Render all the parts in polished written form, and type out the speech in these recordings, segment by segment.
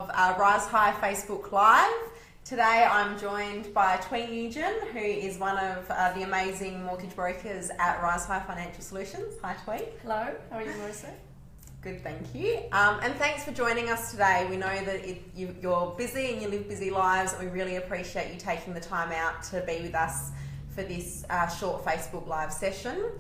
Rise High Facebook Live. Today I'm joined by Thuy Nugent, who is one of the amazing mortgage brokers at Rise High Financial Solutions. Hi Thuy. Hello, how are you, Marissa? Good, thank you. And thanks for joining us today. We know that you're busy and you live busy lives, and we really appreciate you taking the time out to be with us for this short Facebook Live session.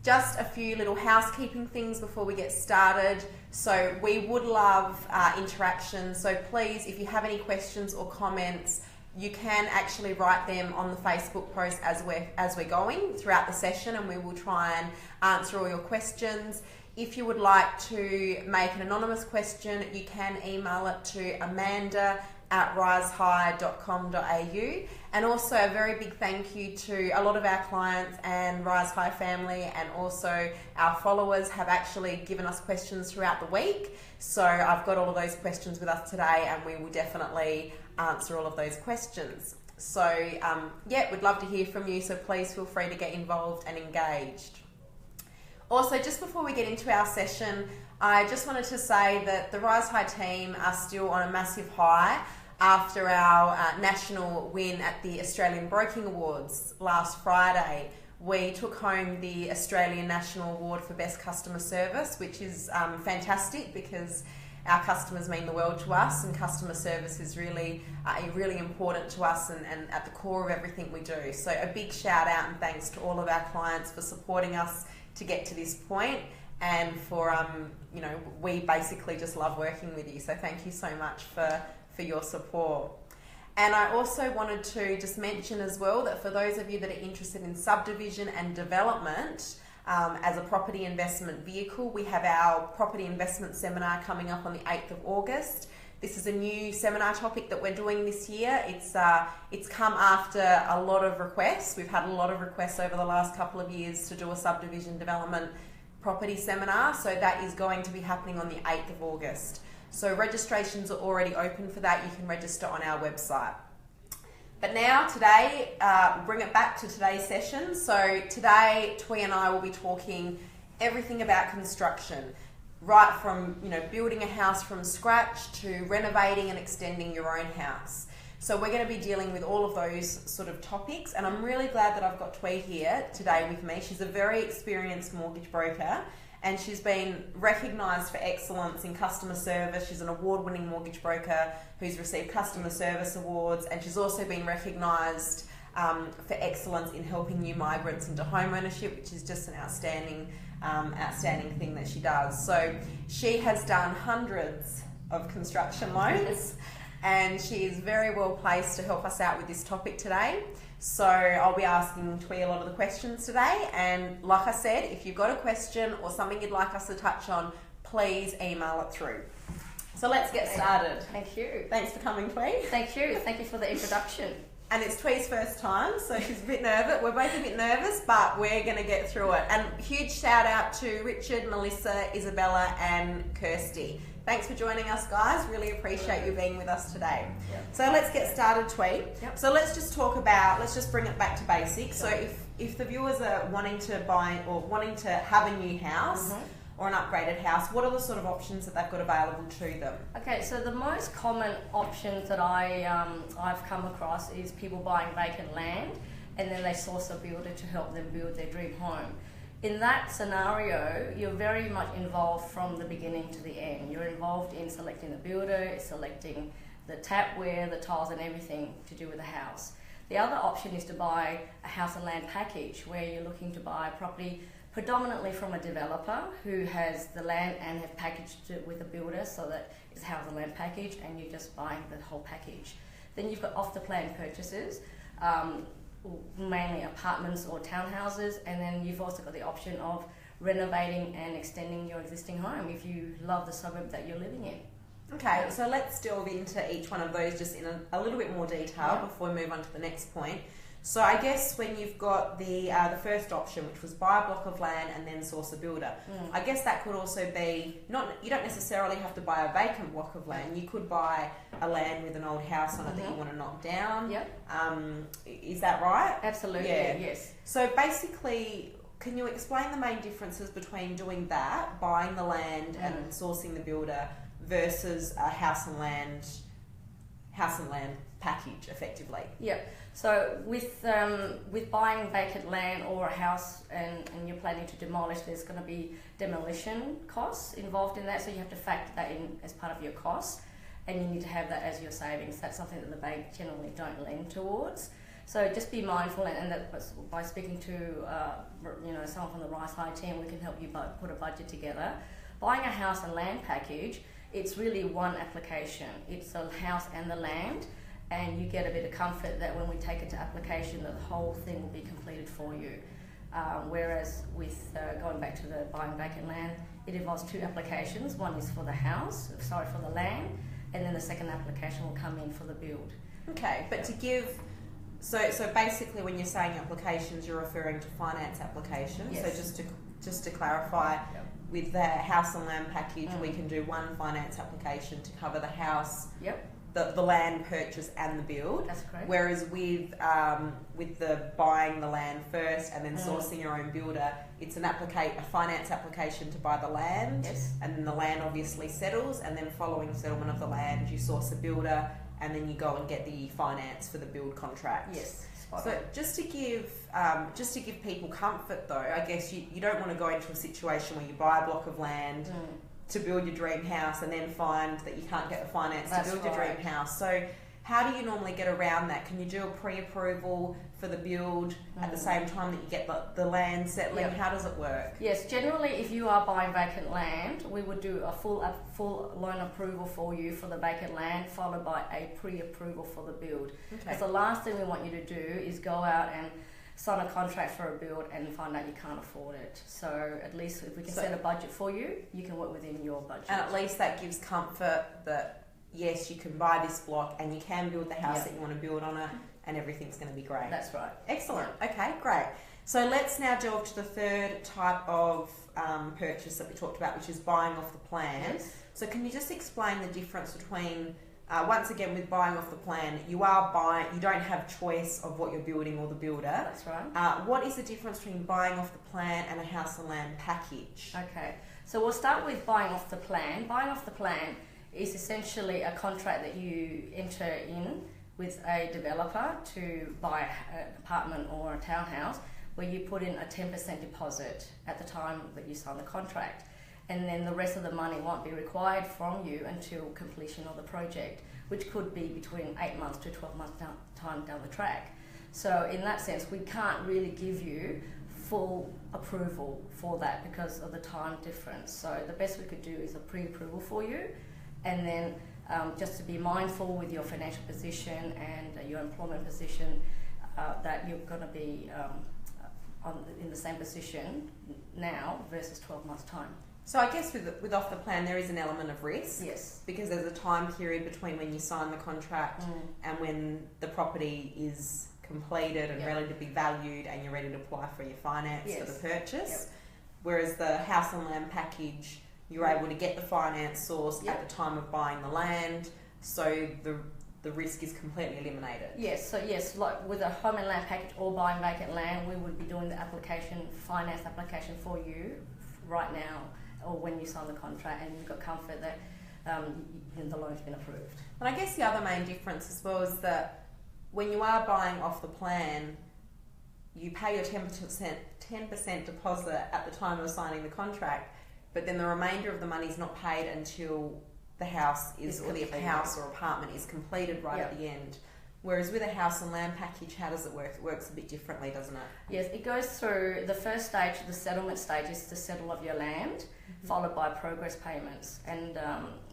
Just a few little housekeeping things before we get started. So we would love interaction. So please, if you have any questions or comments, you can actually write them on the Facebook post as we're going throughout the session, and we will try and answer all your questions. If you would like to make an anonymous question, you can email it to amanda@risehigh.com.au. And also a very big thank you to a lot of our clients and Rise High family, and also our followers have actually given us questions throughout the week. So I've got all of those questions with us today, and we will definitely answer all of those questions. So yeah, we'd love to hear from you, so please feel free to get involved and engaged. Also, just before we get into our session, I just wanted to say that the Rise High team are still on a massive high after our national win at the Australian Broking Awards last Friday. We took home the Australian National Award for Best Customer Service, which is fantastic because our customers mean the world to us, and customer service is really important to us and at the core of everything we do. So a big shout out and thanks to all of our clients for supporting us to get to this point, and for we basically just love working with you, so thank you so much for your support. And I also wanted to just mention as well that for those of you that are interested in subdivision and development as a property investment vehicle, we have our property investment seminar coming up on the 8th of August. This is a new seminar topic that we're doing this year. It's come after a lot of requests. We've had a lot of requests over the last couple of years to do a subdivision development property seminar, so that is going to be happening on the 8th of August. So registrations are already open for that. You can register on our website. But now today, we'll bring it back to today's session. So today, Thuy and I will be talking everything about construction, right from building a house from scratch to renovating and extending your own house. So we're going to be dealing with all of those sort of topics, and I'm really glad that I've got Thuy here today with me. She's a very experienced mortgage broker, and she's been recognised for excellence in customer service. She's an award-winning mortgage broker who's received customer service awards, and she's also been recognised for excellence in helping new migrants into home ownership, which is just an outstanding thing that she does. So she has done hundreds of construction loans, and she is very well placed to help us out with this topic today. So I'll be asking Thuy a lot of the questions today, and like I said, if you've got a question or something you'd like us to touch on, please email it through. So let's get started. Thank you. Thanks for coming, Thuy. Thank you. Thank you for the introduction. And it's Thuy's first time, so she's a bit nervous. We're both a bit nervous, but we're going to get through it. And huge shout out to Richard, Melissa, Isabella and Kirsty. Thanks for joining us, guys. Really appreciate you being with us today. Yep. So let's get started, Thuy. Yep. So let's just bring it back to basics. So if the viewers are wanting to buy or wanting to have a new house, or an upgraded house, what are the sort of options that they've got available to them? Okay, so the most common options that I've come across is people buying vacant land, and then they source a builder to help them build their dream home. In that scenario, you're very much involved from the beginning to the end. You're involved in selecting the builder, selecting the tapware, the tiles and everything to do with the house. The other option is to buy a house and land package, where you're looking to buy a property predominantly from a developer who has the land and have packaged it with a builder, so that it's a house and land package and you're just buying the whole package. Then you've got off-the-plan purchases, mainly apartments or townhouses, and then you've also got the option of renovating and extending your existing home if you love the suburb that you're living in. Okay, so let's delve into each one of those just in a little bit more detail before we move on to the next point. So I guess when you've got the first option, which was buy a block of land and then source a builder, I guess that could also be, you don't necessarily have to buy a vacant block of land. You could buy a land with an old house on it that you want to knock down. Yep. Is that right? Absolutely, yeah. Yes. So basically, can you explain the main differences between doing that, buying the land and sourcing the builder, versus a house and land package, effectively. Yep. So with buying vacant land or a house and you're planning to demolish, there's going to be demolition costs involved in that. So you have to factor that in as part of your costs, and you need to have that as your savings. That's something that the bank generally don't lend towards. So just be mindful, and that by speaking to someone from the Rise High team, we can help you put a budget together. Buying a house and land package, it's really one application. It's the house and the land, and you get a bit of comfort that when we take it to application, that the whole thing will be completed for you. Whereas with going back to the buying vacant land, it involves two applications. One is for the for the land, and then the second application will come in for the build. Okay, but to give, so basically when you're saying applications, you're referring to finance applications. Yes. So just to clarify, with the house and land package, we can do one finance application to cover the house, the land purchase and the build. That's correct. Whereas with the buying the land first and then sourcing your own builder, it's a finance application to buy the land, and then the land obviously settles, and then following settlement of the land, you source a builder, and then you go and get the finance for the build contract. Yes. So just to give people comfort though, I guess you don't want to go into a situation where you buy a block of land to build your dream house and then find that you can't get the finance to build your dream house. So how do you normally get around that? Can you do a pre-approval for the build at the same time that you get the land settling? How does it work? Yes, generally if you are buying vacant land, we would do a full loan approval for you for the vacant land, followed by a pre-approval for the build. Because the last thing we want you to do is go out and sign a contract for a build and find out you can't afford it. So at least if we can set a budget for you, you can work within your budget. And at least that gives comfort that yes, you can buy this block and you can build the house that you want to build on it, and everything's going to be great. That's right. Excellent. Okay, great. So let's now delve to the third type of purchase that we talked about, which is buying off the plan. Yes. So can you just explain the difference between, once again, with buying off the plan, you don't have choice of what you're building or the builder. That's right. What is the difference between buying off the plan and a house and land package? Okay, so we'll start with buying off the plan. Buying off the plan is essentially a contract that you enter in with a developer to buy an apartment or a townhouse, where you put in a 10% deposit at the time that you sign the contract, and then the rest of the money won't be required from you until completion of the project, which could be between 8 months to 12 months down the track. So in that sense, we can't really give you full approval for that because of the time difference. So the best we could do is a pre-approval for you, and then just to be mindful with your financial position and your employment position, that you're going to be in the same position now versus 12 months' time. So I guess with off the plan, there is an element of risk. Yes. Because there's a time period between when you sign the contract and when the property is completed and ready to be valued and you're ready to apply for your finance for the purchase. Whereas the house and land package, you're able to get the finance sourced at the time of buying the land, so the risk is completely eliminated. Yes, so yes, like with a home and land package or buying vacant land, we would be doing the finance application for you right now, or when you sign the contract and you've got comfort that the loan's been approved. And I guess the other main difference as well is that when you are buying off the plan, you pay your 10% deposit at the time of signing the contract, but then the remainder of the money is not paid until the house or the house or apartment is completed at the end. Whereas with a house and land package, how does it work? It works a bit differently, doesn't it? Yes, it goes through the first stage, the settlement stage is the settle of your land, followed by progress payments. And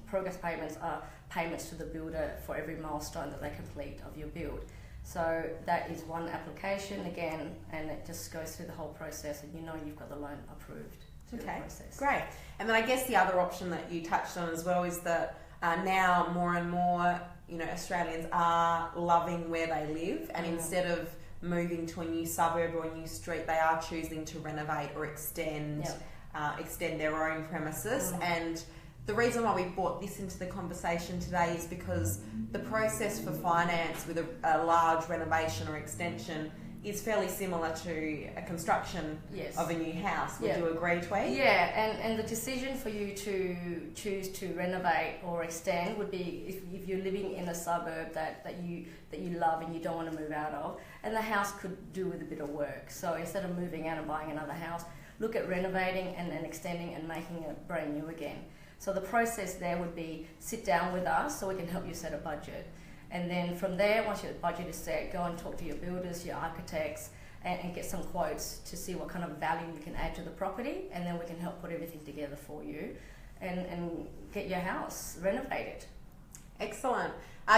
progress payments are payments to the builder for every milestone that they complete of your build. So that is one application again, and it just goes through the whole process, and you've got the loan approved. Okay, great. And then I guess the other option that you touched on as well is that now more and more, Australians are loving where they live, and instead of moving to a new suburb or a new street, they are choosing to renovate or extend their own premises. And the reason why we brought this into the conversation today is because the process for finance with a large renovation or extension is fairly similar to a construction Yes. of a new house. Would Yeah. you agree, Thuy? Yeah, and the decision for you to choose to renovate or extend would be if you're living in a suburb that you love and you don't want to move out of, and the house could do with a bit of work. So instead of moving out and buying another house, look at renovating and then extending and making it brand new again. So the process there would be sit down with us so we can help you set a budget. And then from there, once your budget is set, go and talk to your builders, your architects, and get some quotes to see what kind of value you can add to the property, and then we can help put everything together for you and get your house renovated. Excellent.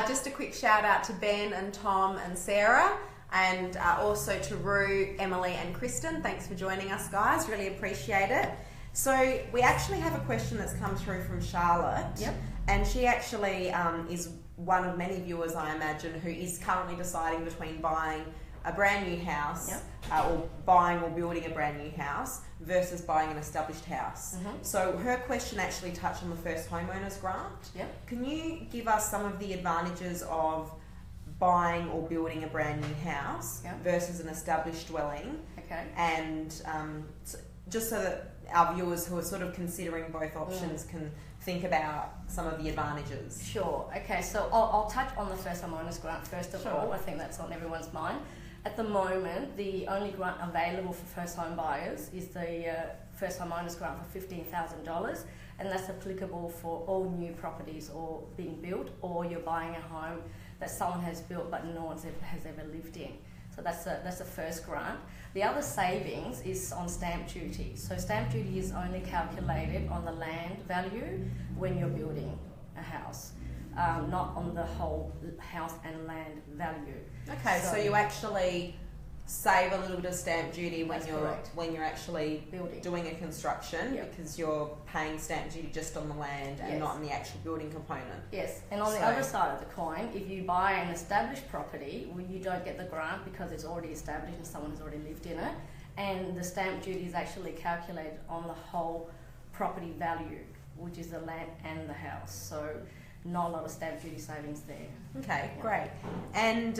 Just a quick shout out to Ben and Tom and Sarah, and also to Rue, Emily and Kristen. Thanks for joining us, guys. Really appreciate it. So we actually have a question that's come through from Charlotte. Yep. And she actually is one of many viewers, I imagine, who is currently deciding between buying a brand new house, Yep. or buying or building a brand new house versus buying an established house. Mhm. So her question actually touched on the first homeowners grant. Yep. Can you give us some of the advantages of buying or building a brand new house Yep. versus an established dwelling? Okay. And just so that our viewers who are sort of considering both options can think about some of the advantages. Sure. Okay, so I'll touch on the first homeowners grant first of Sure. all. I think that's on everyone's mind. At the moment, the only grant available for first home buyers is the first homeowners grant for $15,000, and that's applicable for all new properties or being built, or you're buying a home that someone has built but no one has ever lived in. So that's the first grant. The other savings is on stamp duty. So stamp duty is only calculated on the land value when you're building a house, not on the whole house and land value. Okay, so you actually save a little bit of stamp duty when That's you're correct. actually Building. doing a construction, Yep. because you're paying stamp duty just on the land and Yes. not on the actual building component. Yes, and on the So- other side of the coin, if you buy an established property, well, you don't get the grant because it's already established and someone has already lived in it, and the stamp duty is actually calculated on the whole property value, which is the land and the house. So not a lot of stamp duty savings there. Okay, Yeah. great. And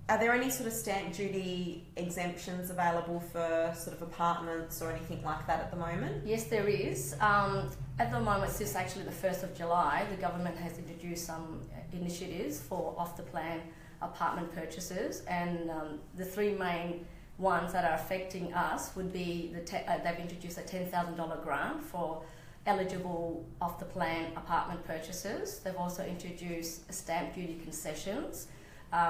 are there any sort of stamp duty exemptions available for sort of apartments or anything like that at the moment? Yes, there is. At the moment, since actually the 1st of July, the government has introduced some initiatives for off-the-plan apartment purchases, and the three main ones that are affecting us would be they've introduced a $10,000 grant for eligible off-the-plan apartment purchases. They've also introduced stamp duty concessions.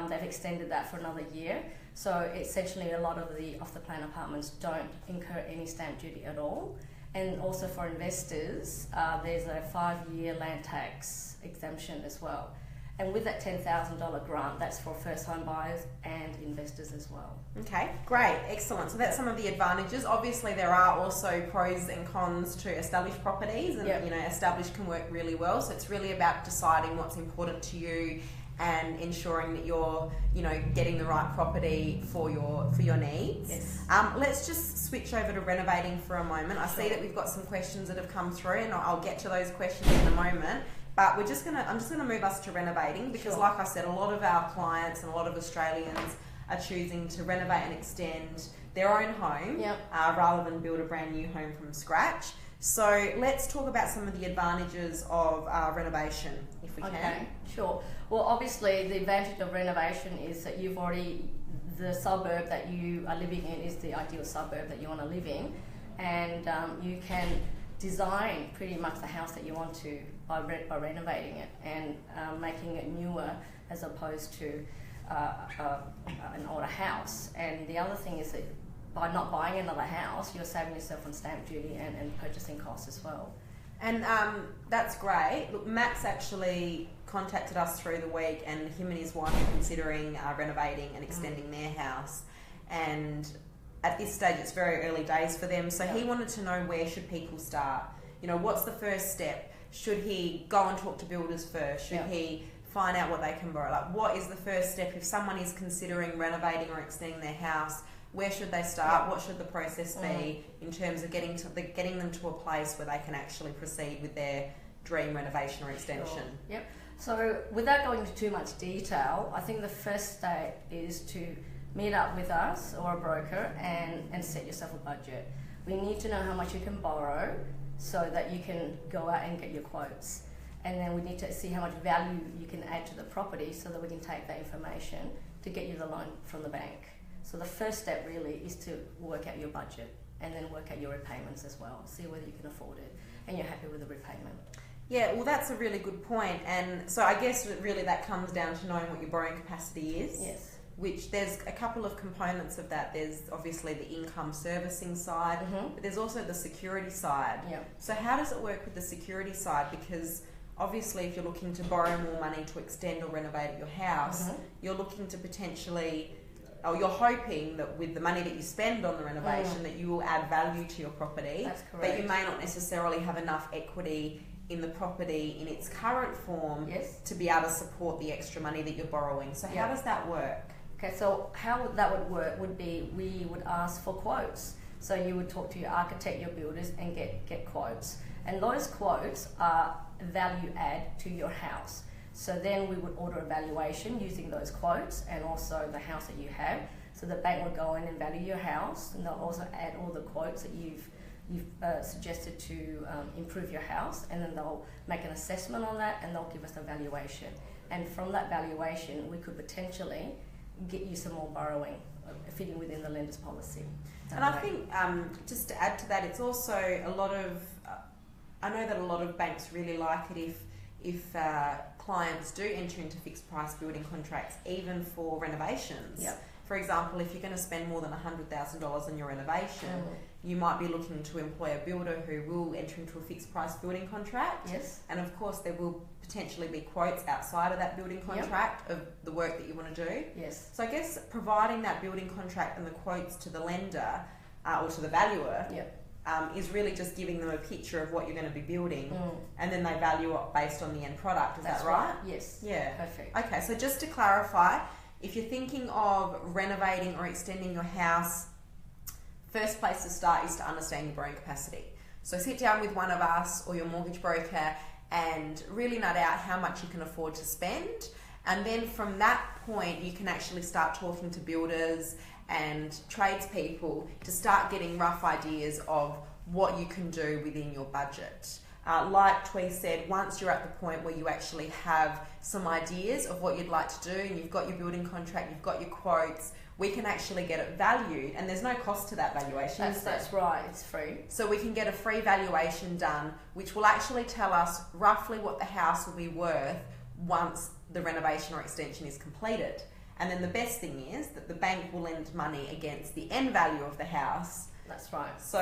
They've extended that for another year. So essentially a lot of the off-the-plan apartments don't incur any stamp duty at all. And also for investors, there's a 5-year land tax exemption as well. And with that $10,000 grant, that's for first home buyers and investors as well. Okay, great, excellent. So that's some of the advantages. Obviously, there are also pros and cons to established properties, and Yep. you know, established can work really well. So it's really about deciding what's important to you and ensuring that you're, you know, getting the right property for your needs. Yes. Let's just switch over to renovating for a moment. I see that we've got some questions that have come through, and I'll get to those questions in a moment. But I'm just gonna move us to renovating because, Sure. like I said, a lot of our clients and a lot of Australians are choosing to renovate and extend their own home, Yep. rather than build a brand new home from scratch. So let's talk about some of the advantages of renovation, if we Okay, can. sure. Well, obviously, the advantage of renovation is that the suburb that you are living in is the ideal suburb that you want to live in, and you can design pretty much the house that you want to by renovating it and making it newer as opposed to an older house. And the other thing is that by not buying another house, you're saving yourself on stamp duty and purchasing costs as well. And that's great. Look, Max actually contacted us through the week, and him and his wife are considering renovating and extending their house. And at this stage, it's very early days for them. So he wanted to know, where should people start? You know, what's the first step? Should he go and talk to builders first? Should he find out what they can borrow? Like, what is the first step if someone is considering renovating or extending their house? Where should they start? What should the process be in terms of getting them to a place where they can actually proceed with their dream renovation or extension? Sure. Yep. So without going into too much detail, I think the first step is to meet up with us or a broker and set yourself a budget. We need to know how much you can borrow so that you can go out and get your quotes. And then we need to see how much value you can add to the property so that we can take that information to get you the loan from the bank. So the first step really is to work out your budget and then work out your repayments as well. See whether you can afford it and you're happy with the repayment. Yeah, well, that's a really good point. And so I guess really that comes down to knowing what your borrowing capacity is. Yes. Which there's a couple of components of that. There's obviously the income servicing side, but there's also the security side. Yeah. So how does it work with the security side? Because obviously if you're looking to borrow more money to extend or renovate your house, you're looking to potentially, or you're hoping that with the money that you spend on the renovation that you will add value to your property. That's correct. But you may not necessarily have enough equity in the property in its current form to be able to support the extra money that you're borrowing. So how does that work? Okay, so how that would work would be we would ask for quotes. So you would talk to your architect, your builders, and get quotes. And those quotes are value add to your house. So then we would order a valuation using those quotes and also the house that you have. So the bank would go in and value your house, and they'll also add all the quotes that you've suggested to improve your house, and then they'll make an assessment on that and they'll give us a valuation. And from that valuation, we could potentially get you some more borrowing fitting within the lender's policy. And I think just to add to that, it's also a lot of, I know that a lot of banks really like it if clients do enter into fixed price building contracts, even for renovations. Yep. For example, if you're going to spend more than $100,000 on your renovation, you might be looking to employ a builder who will enter into a fixed price building contract. Yes. And of course, there will potentially be quotes outside of that building contract of the work that you want to do. Yes. So I guess providing that building contract and the quotes to the lender or to the valuer is really just giving them a picture of what you're going to be building, and then they value it based on the end product. Is that right? Yes. Yeah. Perfect. Okay, so just to clarify, if you're thinking of renovating or extending your house, first place to start is to understand your borrowing capacity. So sit down with one of us or your mortgage broker and really nut out how much you can afford to spend. And then from that point, you can actually start talking to builders and tradespeople to start getting rough ideas of what you can do within your budget. Like Thuy said, once you're at the point where you actually have some ideas of what you'd like to do and you've got your building contract, you've got your quotes, we can actually get it valued, and there's no cost to that valuation. That's right, it's free. So we can get a free valuation done, which will actually tell us roughly what the house will be worth once the renovation or extension is completed. And then the best thing is that the bank will lend money against the end value of the house. That's right. So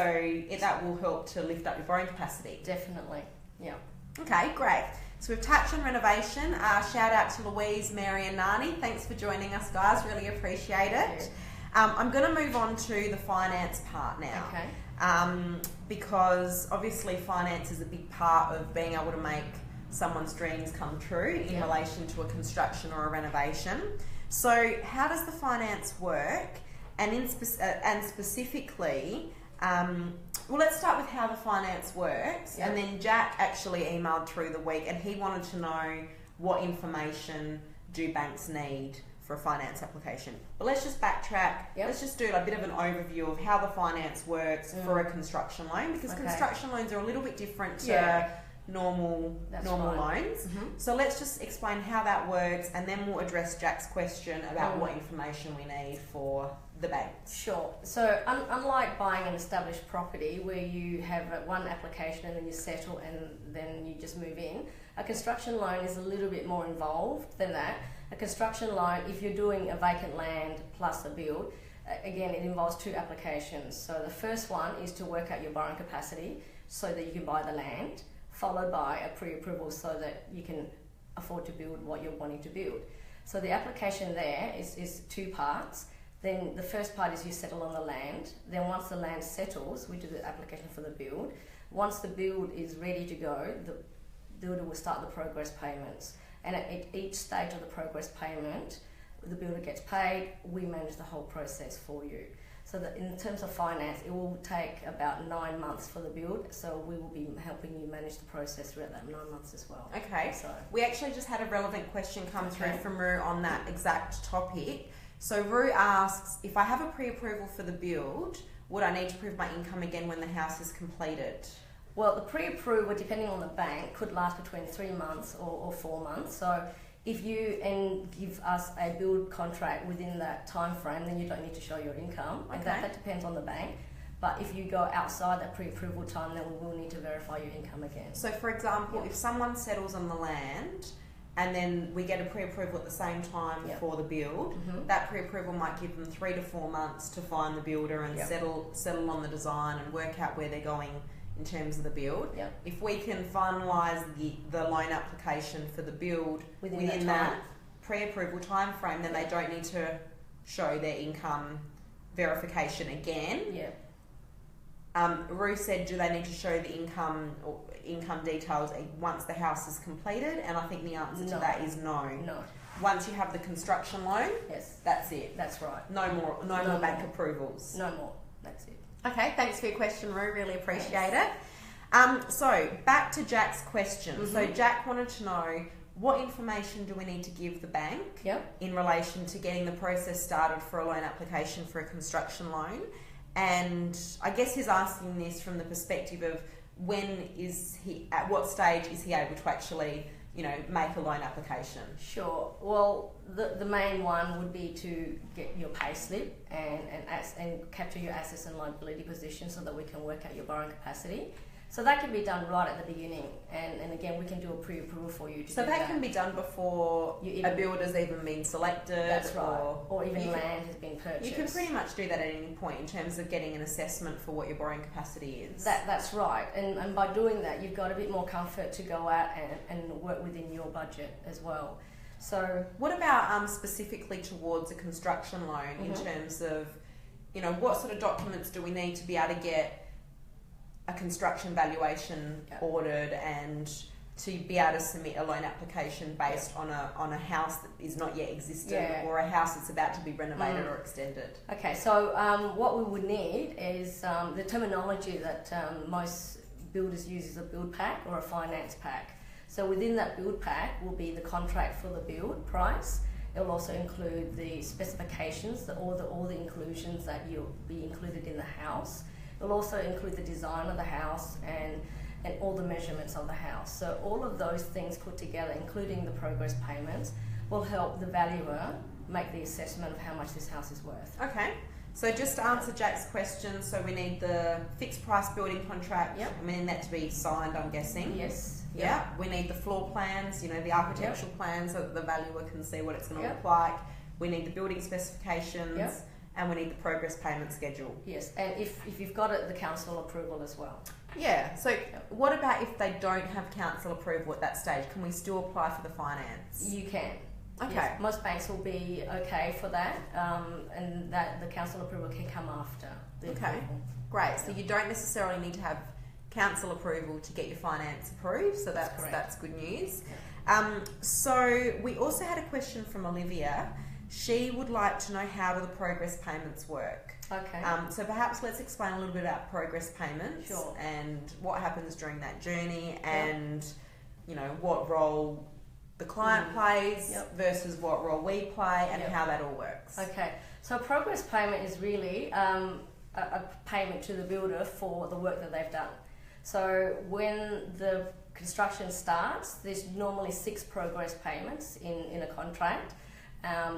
that will help to lift up your borrowing capacity. Definitely, yeah. Okay, great. So we've touched on renovation. Shout out to Louise, Mary and Nani. Thanks for joining us, guys. Really appreciate it. I'm going to move on to the finance part now. Okay. Because obviously finance is a big part of being able to make someone's dreams come true in relation to a construction or a renovation. So how does the finance work? And specifically, well, let's start with how the finance works. And then Jack actually emailed through the week and he wanted to know what information do banks need for a finance application. But let's just backtrack. Let's just do a bit of an overview of how the finance works for a construction loan, because construction loans are a little bit different to normal loans. So let's just explain how that works, and then we'll address Jack's question about what information we need for the banks. Sure. So unlike buying an established property where you have one application and then you settle and then you just move in, a construction loan is a little bit more involved than that. A construction loan, if you're doing a vacant land plus a build, again, it involves two applications. So the first one is to work out your borrowing capacity so that you can buy the land, followed by a pre-approval so that you can afford to build what you're wanting to build. So the application there is two parts. Then the first part is you settle on the land. Then once the land settles, we do the application for the build. Once the build is ready to go, the builder will start the progress payments. And at each stage of the progress payment, the builder gets paid, we manage the whole process for you. So that in terms of finance, it will take about 9 months for the build, so we will be helping you manage the process throughout that 9 months as well. Okay, so we actually just had a relevant question come through from Ru on that exact topic. So Rue asks, if I have a pre-approval for the build, would I need to prove my income again when the house is completed? Well, the pre-approval, depending on the bank, could last between 3 months or 4 months. So if you give us a build contract within that time frame, then you don't need to show your income. Okay. And that depends on the bank. But if you go outside that pre-approval time, then we will need to verify your income again. So for example, if someone settles on the land and then we get a pre-approval at the same time for the build, that pre-approval might give them 3 to 4 months to find the builder and settle on the design and work out where they're going in terms of the build. If we can finalise the loan application for the build within that pre-approval time frame, then they don't need to show their income verification again. Rue said, do they need to show the income or income details once the house is completed? And I think the answer to that is no. Once you have the construction loan, that's it. That's right. No more bank approvals. No more. That's it. Okay, thanks for your question, Rue. Really appreciate it. So back to Jack's question. So Jack wanted to know, what information do we need to give the bank in relation to getting the process started for a loan application for a construction loan? And I guess he's asking this from the perspective of at what stage is he able to actually, make a loan application? Sure. Well, the main one would be to get your pay slip and capture your assets and liability position so that we can work out your borrowing capacity. So that can be done right at the beginning, and again, we can do a pre-approval for you. So that can be done before a builder's even been selected. That's right. Or even land has been purchased. You can pretty much do that at any point in terms of getting an assessment for what your borrowing capacity is. That's right, and by doing that, you've got a bit more comfort to go out and work within your budget as well. So, what about specifically towards a construction loan in terms of, what sort of documents do we need to be able to get a construction valuation ordered and to be able to submit a loan application based on a house that is not yet existent or a house that's about to be renovated or extended? Okay, so what we would need is the terminology that most builders use is a build pack or a finance pack. So within that build pack will be the contract for the build price. It will also include the specifications, all the inclusions that you'll be included in the house. It will also include the design of the house and all the measurements of the house. So all of those things put together, including the progress payments, will help the valuer make the assessment of how much this house is worth. Okay. So just to answer Jack's question, so we need the fixed price building contract. I mean that to be signed, I'm guessing. Yes. Yeah. We need the floor plans, the architectural plans so that the valuer can see what it's going to look like. We need the building specifications. And we need the progress payment schedule. Yes, and if you've got it, the council approval as well. Yeah, so what about if they don't have council approval at that stage? Can we still apply for the finance? You can. Okay. Yes, most banks will be okay for that, and that the council approval can come after the approval. Great. So you don't necessarily need to have council approval to get your finance approved, so that's good news. So we also had a question from Olivia. She would like to know, how do the progress payments work? Okay. So perhaps let's explain a little bit about progress payments and what happens during that journey and, what role the client plays versus what role we play and how that all works. Okay. So progress payment is really a payment to the builder for the work that they've done. So when the construction starts, there's normally 6 progress payments in a contract.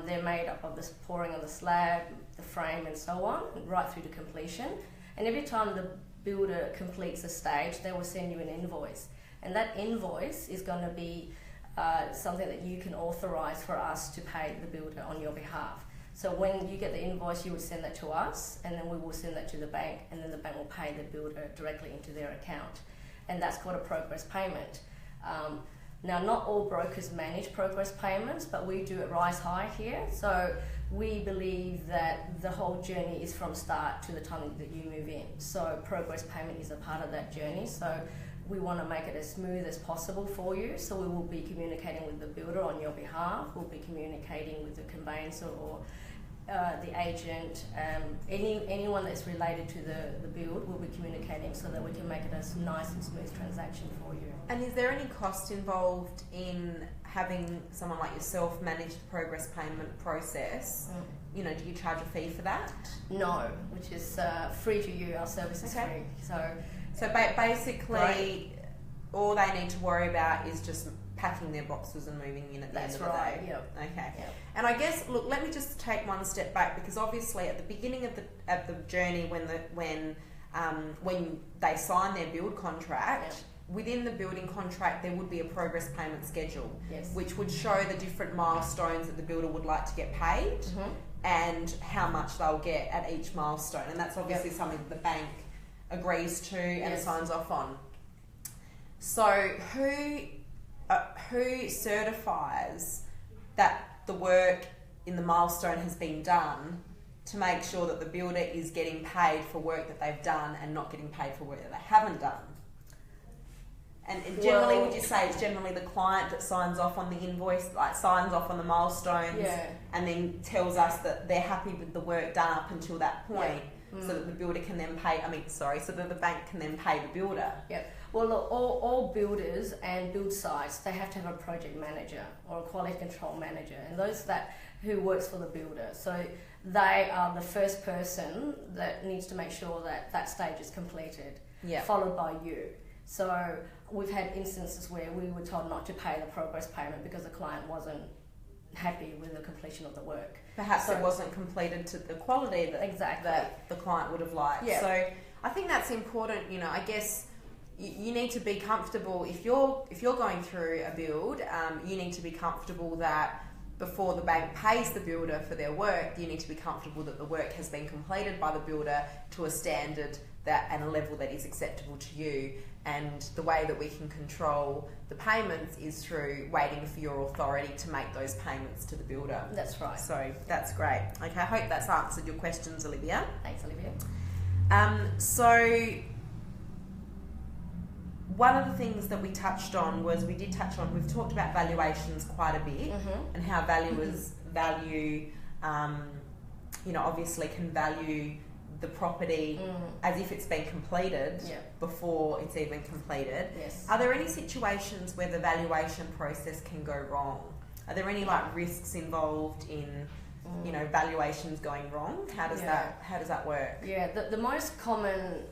They're made up of the pouring of the slab, the frame and so on, right through to completion. And every time the builder completes a stage, they will send you an invoice. And that invoice is going to be something that you can authorise for us to pay the builder on your behalf. So when you get the invoice, you would send that to us, and then we will send that to the bank, and then the bank will pay the builder directly into their account. And that's called a progress payment. Now, not all brokers manage progress payments, but we do at Rise High here. So we believe that the whole journey is from start to the time that you move in. So progress payment is a part of that journey. So we want to make it as smooth as possible for you. So we will be communicating with the builder on your behalf. We'll be communicating with the conveyancer or the agent, anyone that's related to the build will be communicating so that we can make it a nice and smooth transaction for you. And is there any cost involved in having someone like yourself manage the progress payment process, you know, do you charge a fee for that? No, which is free to you. Our service is free. So basically, all they need to worry about is just packing their boxes and moving in at the end of the day. Yep. Okay. Yep. And I guess, look, let me just take one step back, because obviously at the beginning of the journey, when they sign their build contract, within the building contract there would be a progress payment schedule, which would show the different milestones that the builder would like to get paid and how much they'll get at each milestone. And that's obviously something that the bank agrees to and signs off on. So who certifies that the work in the milestone has been done to make sure that the builder is getting paid for work that they've done and not getting paid for work that they haven't done? And generally, would you say it's generally the client that signs off on the invoice, like signs off on the milestones, and then tells us that they're happy with the work done up until that point, so that the builder can then pay, so that the bank can then pay the builder? Yep. Well, look, all builders and build sites, they have to have a project manager or a quality control manager, and who works for the builder. So they are the first person that needs to make sure that that stage is completed, followed by you. So we've had instances where we were told not to pay the progress payment because the client wasn't happy with the completion of the work. Perhaps it wasn't completed to the quality that the client would have liked. So I think that's important. You know, I guess you need to be comfortable if you're going through a build. You need to be comfortable that before the bank pays the builder for their work, you need to be comfortable that the work has been completed by the builder to a standard and a level that is acceptable to you. And the way that we can control the payments is through waiting for your authority to make those payments to the builder. That's right. So that's great. Okay, I hope that's answered your questions, Olivia. Thanks, Olivia. So one of the things that we touched on we've talked about valuations quite a bit, and how valuers value, obviously can value the property as if it's been completed before it's even completed. Yes. Are there any situations where the valuation process can go wrong? Are there any risks involved in valuations going wrong? How does that work? Yeah, the most common,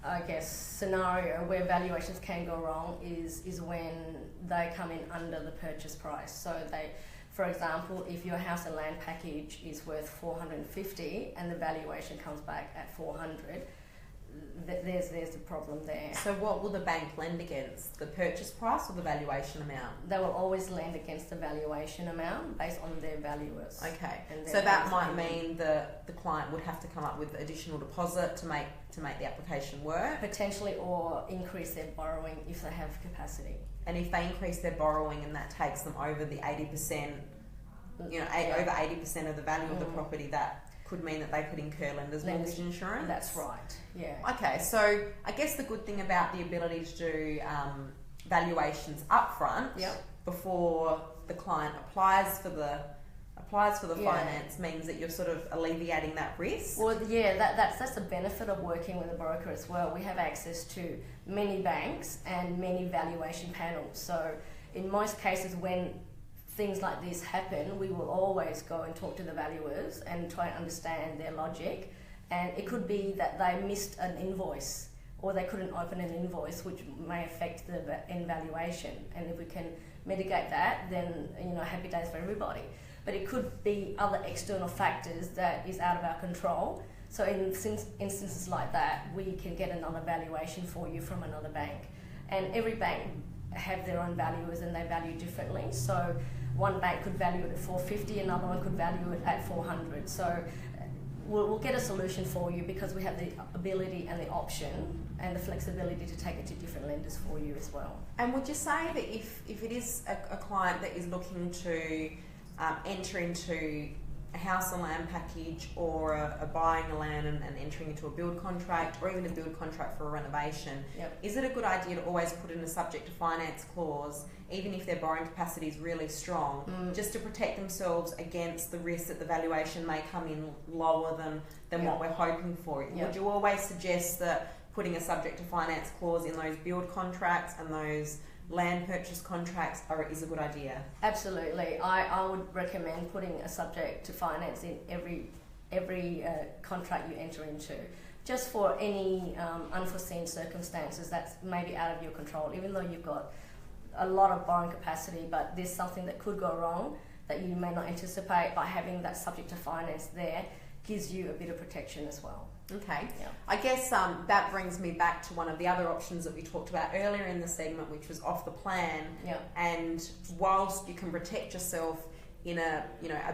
I guess, scenario where valuations can go wrong is when they come in under the purchase price. So for example, if your house and land package is worth $450 and the valuation comes back at $400, there's the problem there. So what will the bank lend against? The purchase price or the valuation amount? They will always lend against the valuation amount based on their valuers. Okay, so that might mean that the client would have to come up with additional deposit to make the application work? Potentially, or increase their borrowing if they have capacity. And if they increase their borrowing and that takes them over the 80%, over 80% of the value of the property, that could mean that they could incur lender's mortgage insurance? That's right, yeah. Okay, so I guess the good thing about the ability to do valuations upfront before the client applies for the finance means that you're sort of alleviating that risk. Well, yeah, that's the benefit of working with a broker as well. We have access to many banks and many valuation panels. So in most cases, when things like this happen, we will always go and talk to the valuers and try and understand their logic. And it could be that they missed an invoice, or they couldn't open an invoice, which may affect the end valuation. And if we can mitigate that, then happy days for everybody. But it could be other external factors that is out of our control. So in instances like that, we can get another valuation for you from another bank. And every bank have their own valuers and they value differently. So one bank could value it at $450, another one could value it at $400. So we'll get a solution for you because we have the ability and the option and the flexibility to take it to different lenders for you as well. And would you say that if it is a client that is looking to enter into a house and land package, or a buying a land and entering into a build contract, or even a build contract for a renovation, is it a good idea to always put in a subject to finance clause, even if their borrowing capacity is really strong, just to protect themselves against the risk that the valuation may come in lower than what we're hoping for? Would you always suggest that putting a subject to finance clause in those build contracts and those land purchase contracts is a good idea? Absolutely. I would recommend putting a subject to finance in every contract you enter into, just for any unforeseen circumstances that's maybe out of your control, even though you've got a lot of borrowing capacity, but there's something that could go wrong that you may not anticipate. By having that subject to finance there gives you a bit of protection as well. Okay. Yeah. I guess that brings me back to one of the other options that we talked about earlier in the segment, which was off the plan. Yeah. And whilst you can protect yourself in a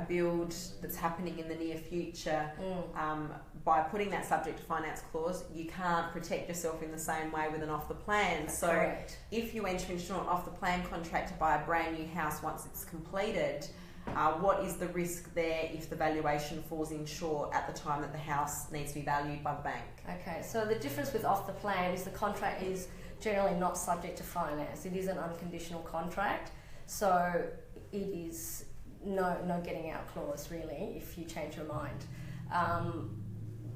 build that's happening in the near future, by putting that subject to finance clause, you can't protect yourself in the same way with an off the plan. That's so correct. If you enter into an off the plan contract to buy a brand new house once it's completed, what is the risk there if the valuation falls in short at the time that the house needs to be valued by the bank? Okay, so the difference with off the plan is the contract is generally not subject to finance. It is an unconditional contract, so it is no getting out clause really if you change your mind.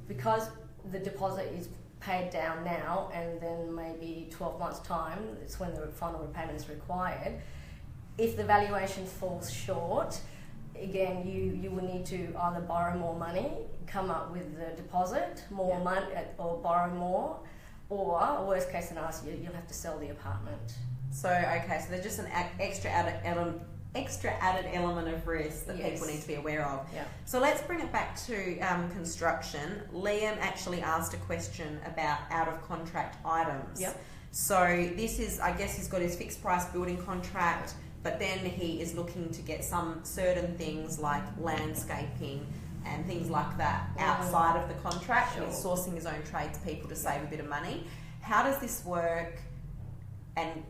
Because the deposit is paid down now and then maybe 12 months time, it's when the final repayment is required. If the valuation falls short, again, you will need to either borrow more money, come up with the deposit, more money, or borrow more, or worst case scenario, you'll have to sell the apartment. So, okay, so there's just an extra added element of risk that people need to be aware of. Yeah. So let's bring it back to construction. Liam actually asked a question about out of contract items. Yep. So this is, I guess he's got his fixed price building contract, but then he is looking to get some certain things like landscaping and things like that outside of the contract. Sure. And he's sourcing his own tradespeople to save a bit of money. How does this work, and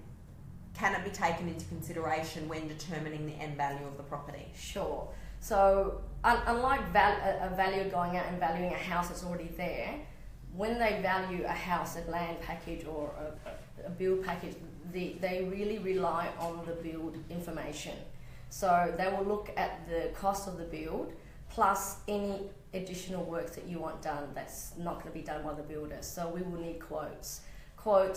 can it be taken into consideration when determining the end value of the property? Sure. So unlike a valuer going out and valuing a house that's already there, when they value a house, a land package or a build package, they really rely on the build information. So they will look at the cost of the build plus any additional works that you want done that's not going to be done by the builder. So we will need quotes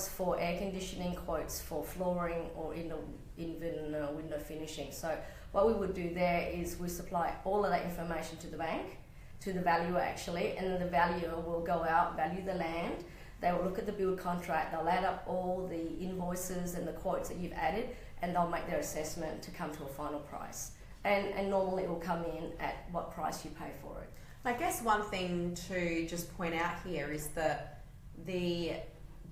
for air conditioning, quotes for flooring, or even window finishing. So what we would do there is we supply all of that information to the bank, to the valuer actually, and then the valuer will go out, value the land. They will look at the build contract, they'll add up all the invoices and the quotes that you've added, and they'll make their assessment to come to a final price. And normally it will come in at what price you pay for it. I guess one thing to just point out here is that the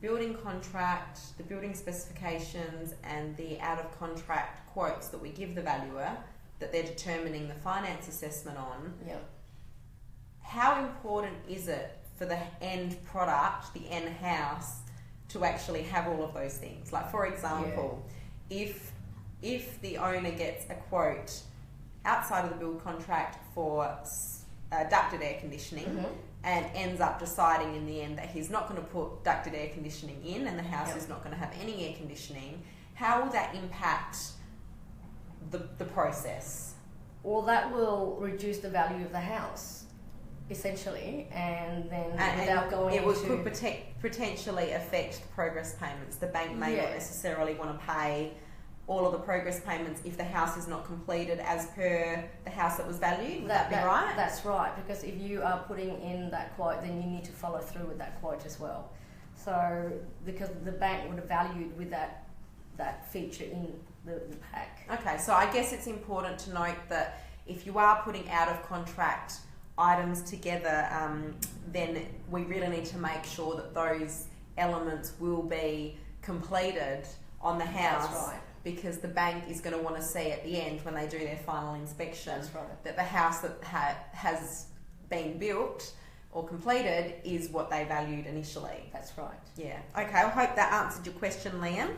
building contract, the building specifications, and the out of contract quotes that we give the valuer that they're determining the finance assessment on, how important is it for the end product, the end house, to actually have all of those things? Like, for example, if the owner gets a quote outside of the build contract for ducted air conditioning, and ends up deciding in the end that he's not going to put ducted air conditioning in and the house is not going to have any air conditioning, how will that impact the process? Well, that will reduce the value of the house, essentially, and then without going into... It could potentially affect the progress payments. The bank may not necessarily want to pay all of the progress payments if the house is not completed as per the house that was valued. Would that be right? That's right, because if you are putting in that quote, then you need to follow through with that quote as well. So, because the bank would have valued with that feature in the pack. Okay, so I guess it's important to note that if you are putting out of contract items together, then we really need to make sure that those elements will be completed on the house. That's right. Because the bank is going to want to see at the end when they do their final inspection that the house that has been built or completed is what they valued initially. That's right. Yeah. Okay, I hope that answered your question, Liam.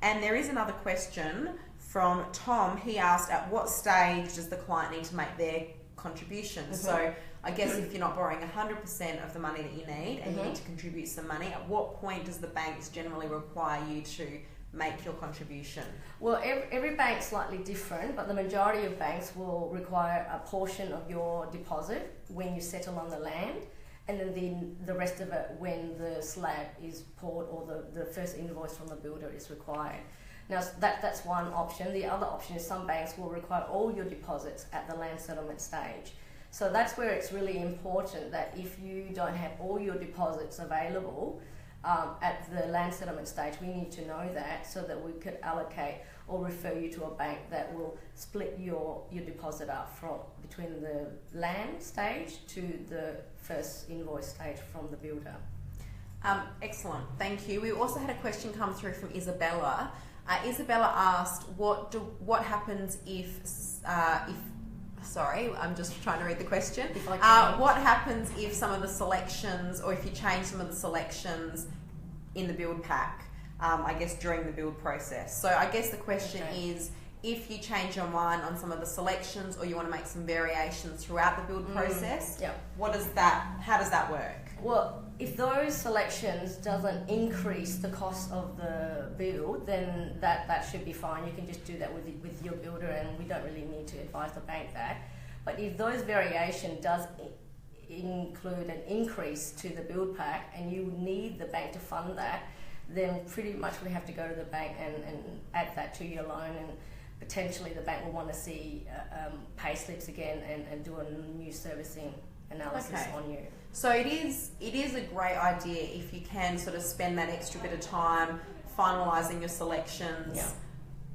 And there is another question from Tom. He asked, at what stage does the client need to make their contribution? So I guess if you're not borrowing 100% of the money that you need and you need to contribute some money, at what point does the banks generally require you to make your contribution? Well, every bank's slightly different, but the majority of banks will require a portion of your deposit when you settle on the land, and then the rest of it when the slab is poured or the first invoice from the builder is required. Now that's one option. The other option is some banks will require all your deposits at the land settlement stage. So that's where it's really important that if you don't have all your deposits available at the land settlement stage, we need to know that so that we could allocate or refer you to a bank that will split your deposit up from between the land stage to the first invoice stage from the builder. Excellent, thank you. We also had a question come through from Isabella. Isabella asked, what happens if sorry, I'm just trying to read the question. What happens if some of the selections, or if you change some of the selections in the build pack, I guess during the build process? So I guess the question is, if you change your mind on some of the selections, or you want to make some variations throughout the build process, how does that work? Well, if those selections doesn't increase the cost of the build, then that should be fine. You can just do that with your builder, and we don't really need to advise the bank that. But if those variation does include an increase to the build pack, and you need the bank to fund that, then pretty much we have to go to the bank and add that to your loan, and potentially the bank will want to see pay slips again and do a new servicing analysis on you. So it is a great idea if you can sort of spend that extra bit of time finalising your selections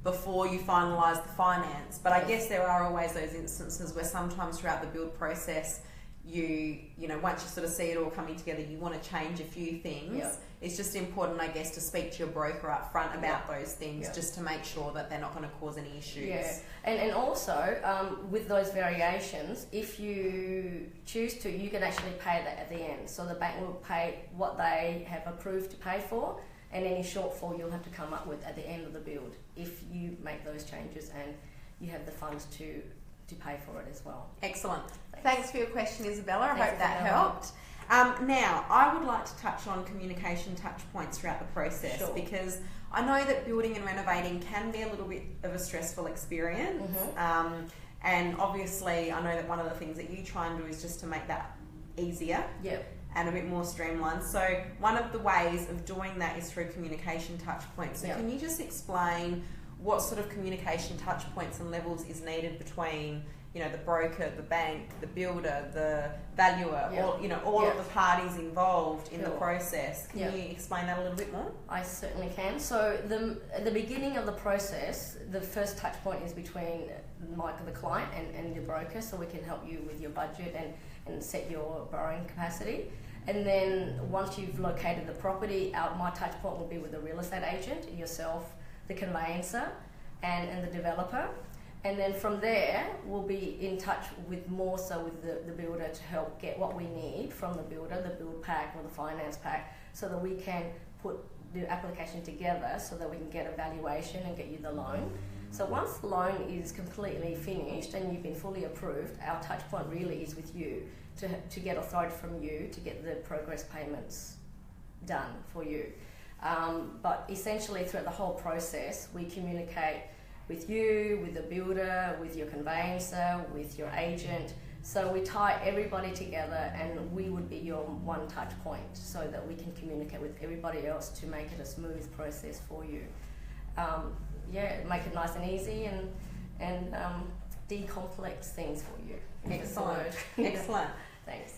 before you finalise the finance. But I guess there are always those instances where sometimes throughout the build process, you know, once you sort of see it all coming together, you want to change a few things. It's just important, I guess, to speak to your broker up front about those things, just to make sure that they're not going to cause any issues. And also with those variations, if you choose to, you can actually pay that at the end. So the bank will pay what they have approved to pay for, and any shortfall you'll have to come up with at the end of the build if you make those changes and you have the funds to pay for it as well. Excellent. Thanks for your question, Isabella. I hope that helped. Now, I would like to touch on communication touch points throughout the process, because I know that building and renovating can be a little bit of a stressful experience. And obviously, I know that one of the things that you try and do is just to make that easier and a bit more streamlined. So one of the ways of doing that is through communication touch points. So can you just explain what sort of communication touch points and levels is needed between, you know, the broker, the bank, the builder, the valuer, all of the parties involved in the process? Can you explain that a little bit more? I certainly can. So at the beginning of the process, the first touch point is between Michael, the client, and the broker, so we can help you with your budget and set your borrowing capacity. And then once you've located the property, my touch point will be with the real estate agent, yourself, the conveyancer, and the developer. And then from there, we'll be in touch with the builder to help get what we need from the builder, the build pack or the finance pack, so that we can put the application together so that we can get a valuation and get you the loan. So once the loan is completely finished and you've been fully approved, our touch point really is with you to get authority from you to get the progress payments done for you. But essentially throughout the whole process, we communicate with you, with the builder, with your conveyancer, with your agent. So we tie everybody together, and we would be your one touch point so that we can communicate with everybody else to make it a smooth process for you. Make it nice and easy and decomplex things for you. Excellent. Excellent. Thanks.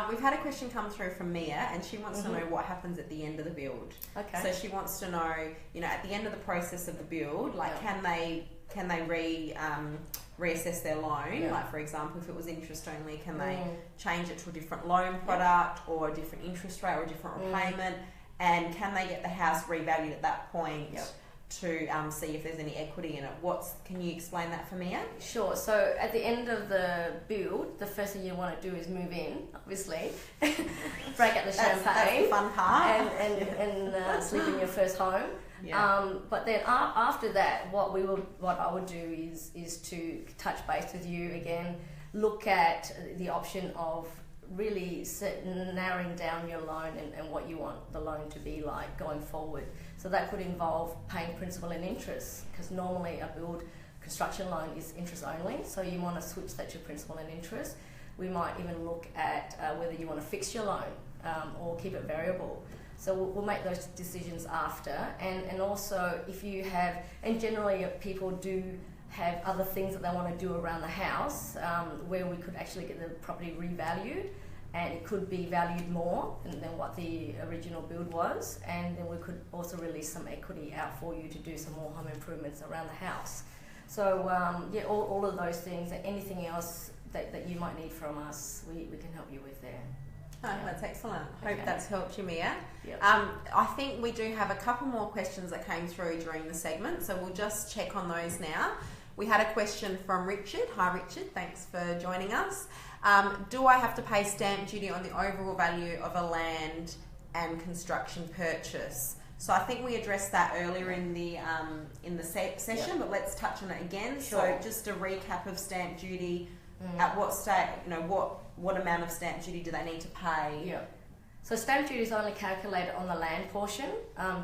We've had a question come through from Mia, and she wants to know what happens at the end of the build. So she wants to know, you know, at the end of the process of the build, like can they reassess their loan? Like, for example, if it was interest only, can they change it to a different loan product or a different interest rate or a different repayment? And can they get the house revalued at that point? To see if there's any equity in it. Can you explain that for me? Sure. So at the end of the build, the first thing you want to do is move in, obviously. Break out the champagne. That's the fun part. And sleep in your first home. But then after that, what I would do is to touch base with you again, look at the option of really narrowing down your loan and what you want the loan to be like going forward. So that could involve paying principal and interest, because normally a build construction loan is interest only, so you want to switch that to principal and interest. We might even look at whether you want to fix your loan or keep it variable. So we'll make those decisions after. And also if you have, and generally people do have other things that they want to do around the house, where we could actually get the property revalued, and it could be valued more than what the original build was, and then we could also release some equity out for you to do some more home improvements around the house. So yeah, all of those things, and anything else that you might need from us, we can help you with there. Oh, that's excellent. Hope that's helped you, Mia. Yep. I think we do have a couple more questions that came through during the segment, so we'll just check on those now. We had a question from Richard. Hi Richard, thanks for joining us. Do I have to pay stamp duty on the overall value of a land and construction purchase? So I think we addressed that earlier in the session, Yep. but let's touch on it again. Sure. So just a recap of stamp duty. At what state, what amount of stamp duty do they need to pay? Yeah. So stamp duty is only calculated on the land portion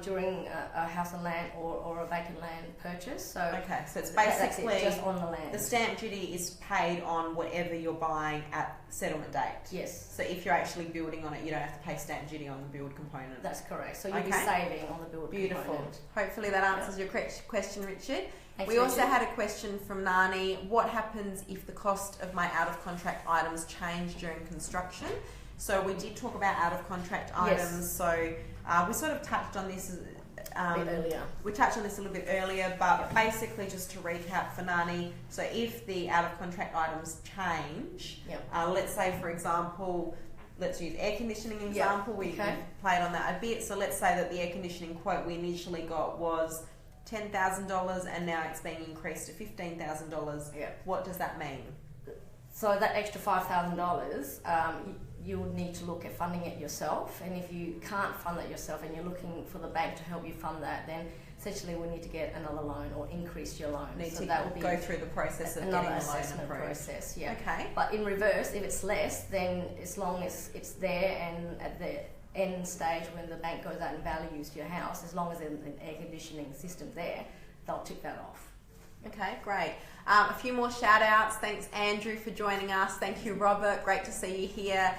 during a house and land or a vacant land purchase. So okay, so it's that's basically it, just on the land. the stamp duty is paid on whatever you're buying at settlement date. Yes. So if you're actually building on it, you don't have to pay stamp duty on the build component. That's correct. So you'll be saving on the build Beautiful. component. Hopefully that answers your question, Richard. Thanks, We also Richard. had a question from Nani. What happens if the cost of my out of contract items change during construction? So we did talk about out of contract items. Yes. So we sort of touched on this A bit earlier. We touched on this a little bit earlier, but basically just to recap for Nani, so if the out of contract items change, let's say for example, let's use air conditioning example, we played on that a bit, so let's say that the air conditioning quote we initially got was $10,000 and now it's being increased to $15,000. What does that mean? So that extra $5,000, you would need to look at funding it yourself, and if you can't fund that yourself and you're looking for the bank to help you fund that, then essentially we need to get another loan or increase your loan. So that will be go through the process of another getting a loan assessment approved. process. Okay. But in reverse, if it's less, then as long as it's there and at the end stage when the bank goes out and values your house, as long as there's an air conditioning system there, they'll tick that off. Okay, great. A few more shout outs. Thanks Andrew for joining us. Thank you Robert, great to see you here.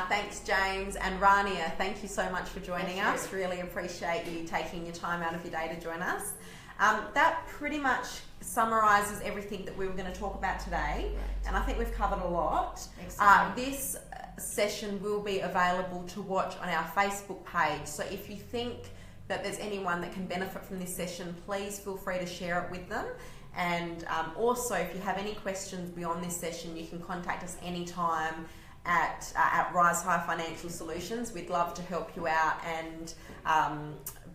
Thanks James and Rania, thank you so much for joining us. Really appreciate you taking your time out of your day to join us. That pretty much summarises everything that we were going to talk about today, and I think we've covered a lot. This session will be available to watch on our Facebook page, so if you think that there's anyone that can benefit from this session, please feel free to share it with them. And also, if you have any questions beyond this session, you can contact us anytime at Rise High Financial Solutions. We'd love to help you out and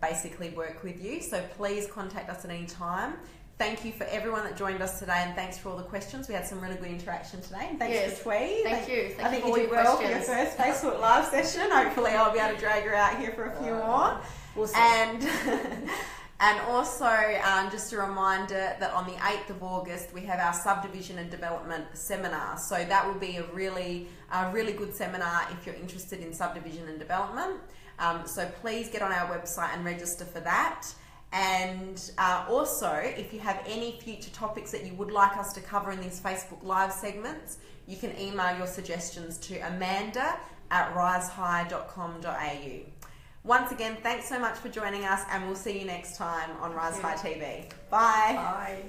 basically work with you. So please contact us at any time. Thank you for everyone that joined us today, and thanks for all the questions. We had some really good interaction today. And thanks for Thuy. Thank you. I think you did well for your first Facebook Live session. Hopefully I'll be able to drag her out here for a few more. We'll see. And also, just a reminder that on the 8th of August, we have our subdivision and development seminar. So that will be a really good seminar if you're interested in subdivision and development. So please get on our website and register for that. And also, if you have any future topics that you would like us to cover in these Facebook Live segments, you can email your suggestions to amanda@risehigh.com.au. Once again, thanks so much for joining us, and we'll see you next time on Rise High TV. Bye. Bye.